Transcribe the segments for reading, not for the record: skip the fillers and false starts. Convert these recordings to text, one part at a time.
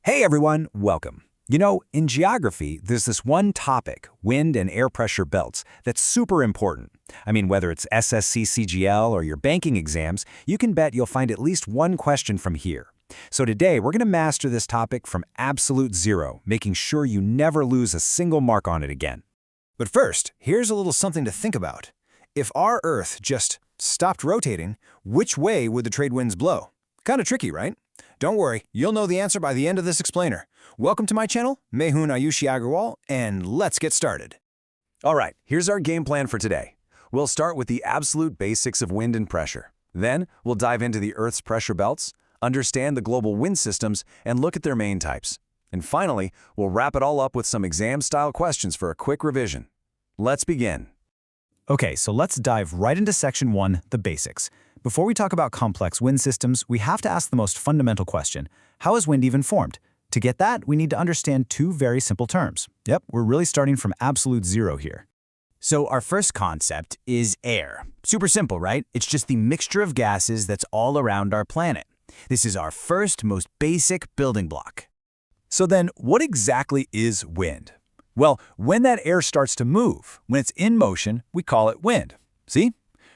Hey everyone, welcome. You know, in geography, there's this one topic, wind and air pressure belts, that's super important. I mean, whether it's SSC CGL or your banking exams, you can bet you'll find at least one question from here. So today, we're going to master this topic from absolute zero, making sure you never lose a single mark on it again. But first, here's a little something to think about. If our Earth just stopped rotating, which way would the trade winds blow? Kinda tricky, right? Don't worry, you'll know the answer by the end of this explainer. Welcome to my channel, Mehun Ayushi Agarwal, and let's get started. All right, here's our game plan for today. We'll start with the absolute basics of wind and pressure. Then, we'll dive into the Earth's pressure belts, understand the global wind systems, and look at their main types. And finally, we'll wrap it all up with some exam-style questions for a quick revision. Let's begin. Okay, so let's dive right into Section 1, the basics. Before we talk about complex wind systems, we have to ask the most fundamental question: how is wind even formed? To get that, we need to understand two very simple terms. Yep, we're really starting from absolute zero here. So our first concept is air. Super simple, right? It's just the mixture of gases that's all around our planet. This is our first, most basic building block. So then, what exactly is wind? Well, when that air starts to move, when it's in motion, we call it wind. See?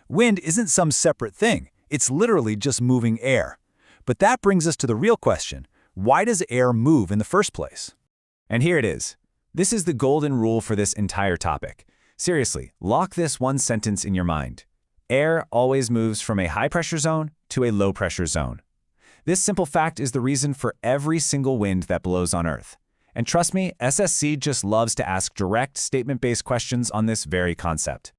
Wind isn't some separate thing. It's literally just moving air. But that brings us to the real question: why does air move in the first place? And here it is. This is the golden rule for this entire topic. Seriously, lock this one sentence in your mind. Air always moves from a high-pressure zone to a low-pressure zone. This simple fact is the reason for every single wind that blows on Earth. And trust me, SSC just loves to ask direct, statement-based questions on this very concept.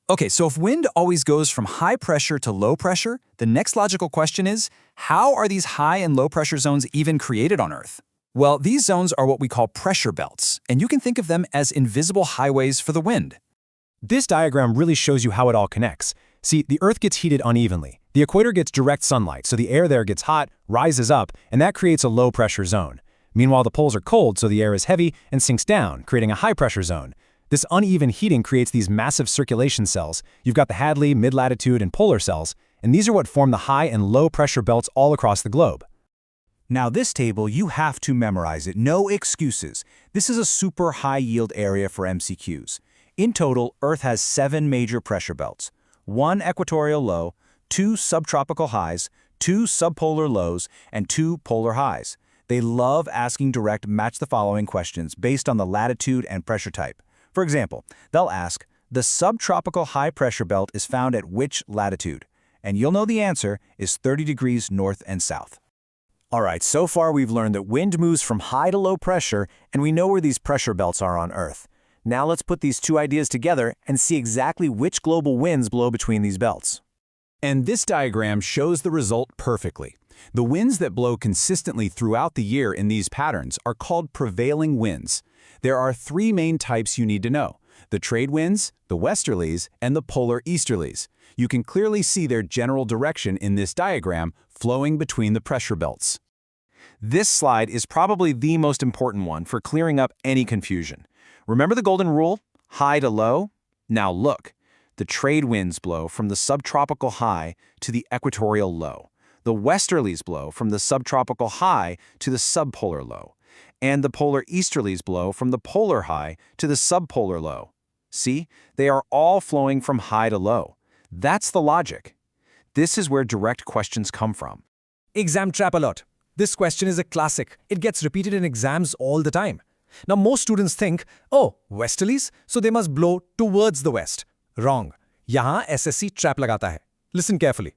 Okay, so if wind always goes from high pressure to low pressure, the next logical question is, how are these high and low pressure zones even created on Earth? Well, these zones are what we call pressure belts, and you can think of them as invisible highways for the wind. This diagram really shows you how it all connects. See, the Earth gets heated unevenly. The equator gets direct sunlight, so the air there gets hot, rises up, and that creates a low-pressure zone. Meanwhile, the poles are cold, so the air is heavy and sinks down, creating a high-pressure zone. This uneven heating creates these massive circulation cells. You've got the Hadley, Mid-Latitude, and polar cells, and these are what form the high and low pressure belts all across the globe. Now this table, you have to memorize it. No excuses. This is a super high-yield area for MCQs. In total, Earth has 7 major pressure belts: 1 equatorial low, 2 subtropical highs, 2 subpolar lows, and 2 polar highs. They love asking direct match-the-following questions based on the latitude and pressure type. For example, they'll ask, the subtropical high pressure belt is found at which latitude? And you'll know the answer is 30 degrees north and south. All right, so far we've learned that wind moves from high to low pressure, and we know where these pressure belts are on Earth. Now let's put these two ideas together and see exactly which global winds blow between these belts. And this diagram shows the result perfectly. The winds that blow consistently throughout the year in these patterns are called prevailing winds. There are 3 main types you need to know: the trade winds, the westerlies, and the polar easterlies. You can clearly see their general direction in this diagram flowing between the pressure belts. This slide is probably the most important one for clearing up any confusion. Remember the golden rule? High to low? Now look. The trade winds blow from the subtropical high to the equatorial low. The westerlies blow from the subtropical high to the subpolar low. And the polar easterlies blow from the polar high to the subpolar low. See, they are all flowing from high to low. That's the logic. This is where direct questions come from. Exam trap alert. This question is a classic. It gets repeated in exams all the time. Now, most students think, oh, westerlies, so they must blow towards the west. Wrong. यहाँ SSC trap लगाता है. Listen carefully.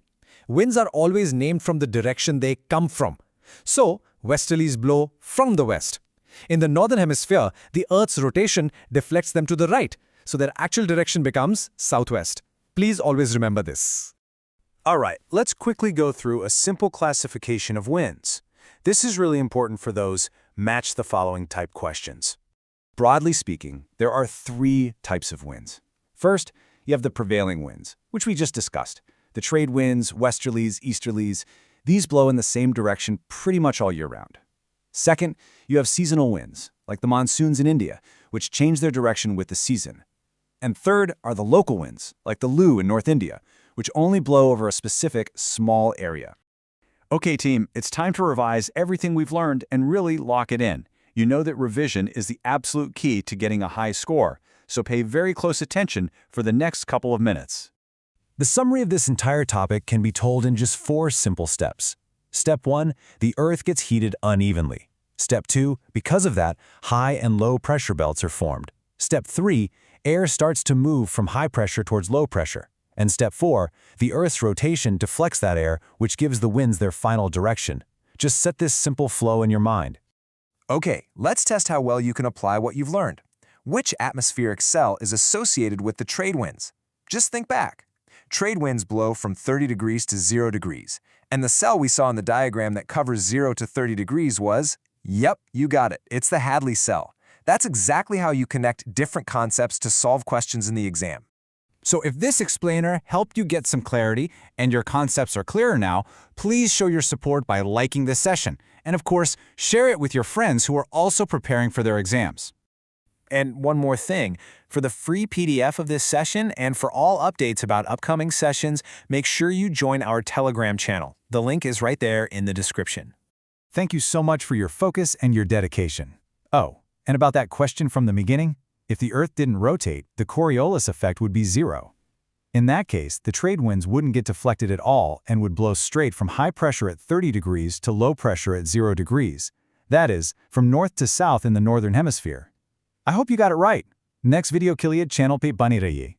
Winds are always named from the direction they come from. So, westerlies blow from the west. In the northern hemisphere, the Earth's rotation deflects them to the right, so their actual direction becomes southwest. Please always remember this. All right, let's quickly go through a simple classification of winds. This is really important for those match-the-following type questions. Broadly speaking, there are 3 types of winds. First, you have the prevailing winds, which we just discussed. The trade winds, westerlies, easterlies, these blow in the same direction pretty much all year round. Second, you have seasonal winds, like the monsoons in India, which change their direction with the season. And third are the local winds, like the Lu in North India, which only blow over a specific small area. Okay, team, it's time to revise everything we've learned and really lock it in. You know that revision is the absolute key to getting a high score, so pay very close attention for the next couple of minutes. The summary of this entire topic can be told in just 4 simple steps. Step 1, the Earth gets heated unevenly. Step 2, because of that, high and low pressure belts are formed. Step 3, air starts to move from high pressure towards low pressure. And step 4, the Earth's rotation deflects that air, which gives the winds their final direction. Just set this simple flow in your mind. Okay, let's test how well you can apply what you've learned. Which atmospheric cell is associated with the trade winds? Just think back. Trade winds blow from 30 degrees to 0 degrees, and the cell we saw in the diagram that covers 0 to 30 degrees was, yep, you got it, it's the Hadley cell. That's exactly how you connect different concepts to solve questions in the exam. So if this explainer helped you get some clarity and your concepts are clearer now, please show your support by liking this session. And of course, share it with your friends who are also preparing for their exams. And one more thing, for the free PDF of this session and for all updates about upcoming sessions, make sure you join our Telegram channel. The link is right there in the description. Thank you so much for your focus and your dedication. Oh, and about that question from the beginning, if the Earth didn't rotate, the Coriolis effect would be 0. In that case, the trade winds wouldn't get deflected at all and would blow straight from high pressure at 30 degrees to low pressure at 0 degrees. That is, from north to south in the northern hemisphere. I hope you got it right. Next video Kiliad channel pe bani rahiye.